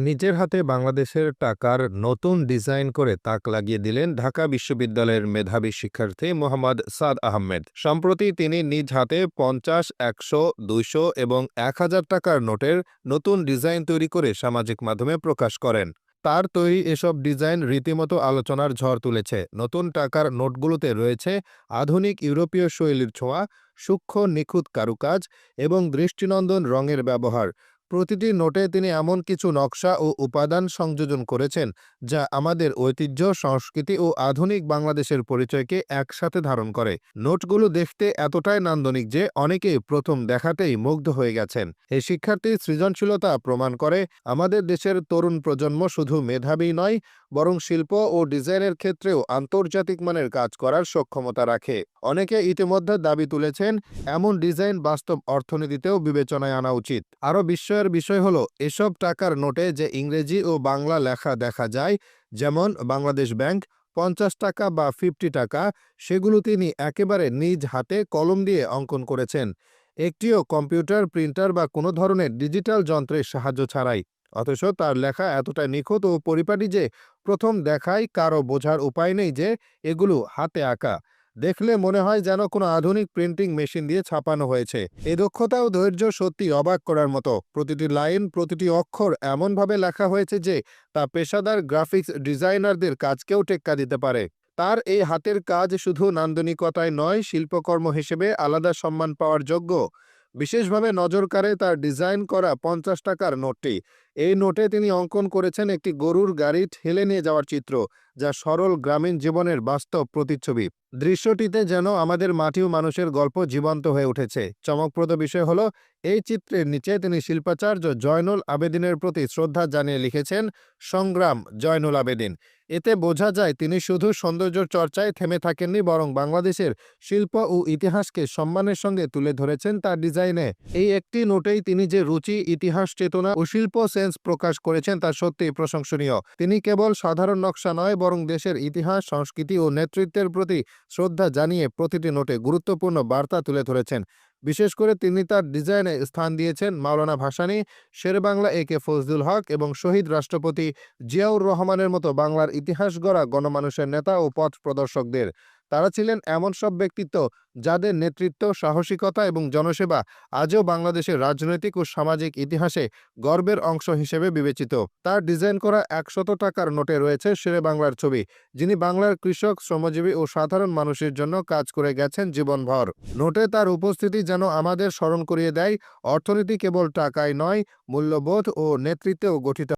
নিজের হাতে বাংলাদেশের টাকার নতুন ডিজাইন করে তাক লাগিয়ে দিলেন ঢাকা বিশ্ববিদ্যালয়ের মেধাবী শিক্ষার্থী মোহাম্মদ সাদ আহমেদ। সম্প্রতি তিনি নিজ হাতে ৫০, ১০০, ২০০ এবং ১,০০০ টাকার নোটের নতুন ডিজাইন তৈরি করে সামাজিক মাধ্যমে প্রকাশ করেন। তার তৈরি এসব ডিজাইন রীতিমতো আলোচনার ঝড় তুলেছে। নতুন টাকার নোটগুলোতে রয়েছে আধুনিক ইউরোপীয় শৈলীর ছোঁয়া, সূক্ষ্ম নিখুঁত কারুকাজ এবং দৃষ্টিনন্দন রঙের ব্যবহার। প্রতিটি নোটে তিনি এমন কিছু নকশা ও উপাদান সংযোজন করেছেন যা আমাদের ঐতিহ্য, সংস্কৃতি ও আধুনিক বাংলাদেশের পরিচয়কে একসাথে ধারণ করে। নোটগুলো দেখতে এতটাই নান্দনিক যে অনেকেই প্রথম দেখাতেই মুগ্ধ হয়ে গেছেন। এই শিক্ষার্থীর সৃজনশীলতা প্রমাণ করে আমাদের দেশের তরুণ প্রজন্ম শুধু মেধাবী নয়, বরং শিল্প ও ডিজাইনের ক্ষেত্রেও আন্তর্জাতিক মানের কাজ করার সক্ষমতা রাখে। অনেকে ইতিমধ্যে দাবি তুলেছেন এমন ডিজাইন বাস্তব অর্থনীতিতেও বিবেচনায় আনা উচিত। আরও বিস্ময়ের বিষয় হলো এসব টাকার নোটে যে ইংরেজি ও বাংলা লেখা দেখা যায়, যেমন বাংলাদেশ ব্যাংক, ৫০ টাকা বা 50 টাকা, সেগুলো তিনি একেবারে নিজ হাতে কলম দিয়ে অঙ্কন করেছেন, একটিও কম্পিউটার, প্রিন্টার বা কোনো ধরনের ডিজিটাল যন্ত্রের সাহায্য ছাড়াই। অথচ তার লেখা এতটা নিখুঁত ও পরিপাটি যে প্রথম দেখায় কারো বোঝার উপায় নেই যে এগুলো হাতে আঁকা। দেখলে মনে হয় যেন কোনো আধুনিক প্রিন্টিং মেশিন দিয়ে ছাপানো হয়েছে। এই দক্ষতা ও ধৈর্য সত্যি অবাক করার মতো। প্রতিটি লাইন, প্রতিটি অক্ষর এমনভাবে লেখা হয়েছে যে তা পেশাদার গ্রাফিক্স ডিজাইনারদের কাজকেও টেক্কা দিতে পারে। তার এই হাতের কাজ শুধু নান্দনিকতায় নয়, শিল্পকর্ম হিসেবে আলাদা সম্মান পাওয়ার যোগ্য। বিশেষভাবে নজর কাড়ে তার ডিজাইন করা ৫০ টাকার নোটটি। এই নোটে তিনি অঙ্কন করেছেন একটি গরুর গাড়ি ঠেলে নিয়ে যাওয়ার চিত্র, যা সরল গ্রামীণ জীবনের বাস্তব প্রতিচ্ছবি। দৃশ্যটিতে যেন আমাদের মাটি ও মানুষের গল্প জীবন্ত হয়ে উঠেছে। চমকপ্রদ বিষয় হলো এই চিত্রের নিচে তিনি শিল্পাচার্য জয়নুল আবেদিনের প্রতি শ্রদ্ধা জানিয়ে লিখেছেন, সংগ্রাম জয়নুল আবেদিন। এতে বোঝা যায় তিনি শুধু সৌন্দর্য চর্চায় থেমে থাকেননি, বরং বাংলাদেশের শিল্প ও ইতিহাসকে সম্মানের সঙ্গে তুলে ধরেছেন তার ডিজাইনে। এই একটি নোটেই তিনি যে রুচি, ইতিহাস চেতনা ও শিল্প সেন্স প্রকাশ করেছেন তা সত্যিই প্রশংসনীয়। তিনি কেবল সাধারণ নকশা নয়, বরং দেশের ইতিহাস, সংস্কৃতি ও নেতৃত্বের প্রতি শ্রদ্ধা জানিয়ে প্রতিটি নোটে গুরুত্বপূর্ণ বার্তা তুলে ধরেছেন। বিশেষ করে তিনি তার ডিজাইনে স্থান দিয়েছেন মাওলানা ভাসানী, শেরেবাংলা এ কে ফজলুল হক এবং শহীদ রাষ্ট্রপতি জিয়াউর রহমানের মতো বাংলার ইতিহাস গড়া গণমানুষের নেতা ও পথ প্রদর্শকদের। তারা ছিলেন এমন সব ব্যক্তিত্ব যাদের নেতৃত্ব, সাহসিকতা এবং জনসেবা আজও বাংলাদেশের রাজনৈতিক ও সামাজিক ইতিহাসে গর্বের অংশ হিসেবে বিবেচিত। তার ডিজাইন করা ১০০ টাকার নোটে রয়েছে শেরেবাংলার ছবি, যিনি বাংলার কৃষক, শ্রমজীবী ও সাধারণ মানুষের জন্য কাজ করে গেছেন জীবনভর। নোটে তার উপস্থিতি যেন আমাদের স্মরণ করিয়ে দেয় অর্থনীতি কেবল টাকায় নয়, মূল্যবোধ ও নেতৃত্বেও গঠিত।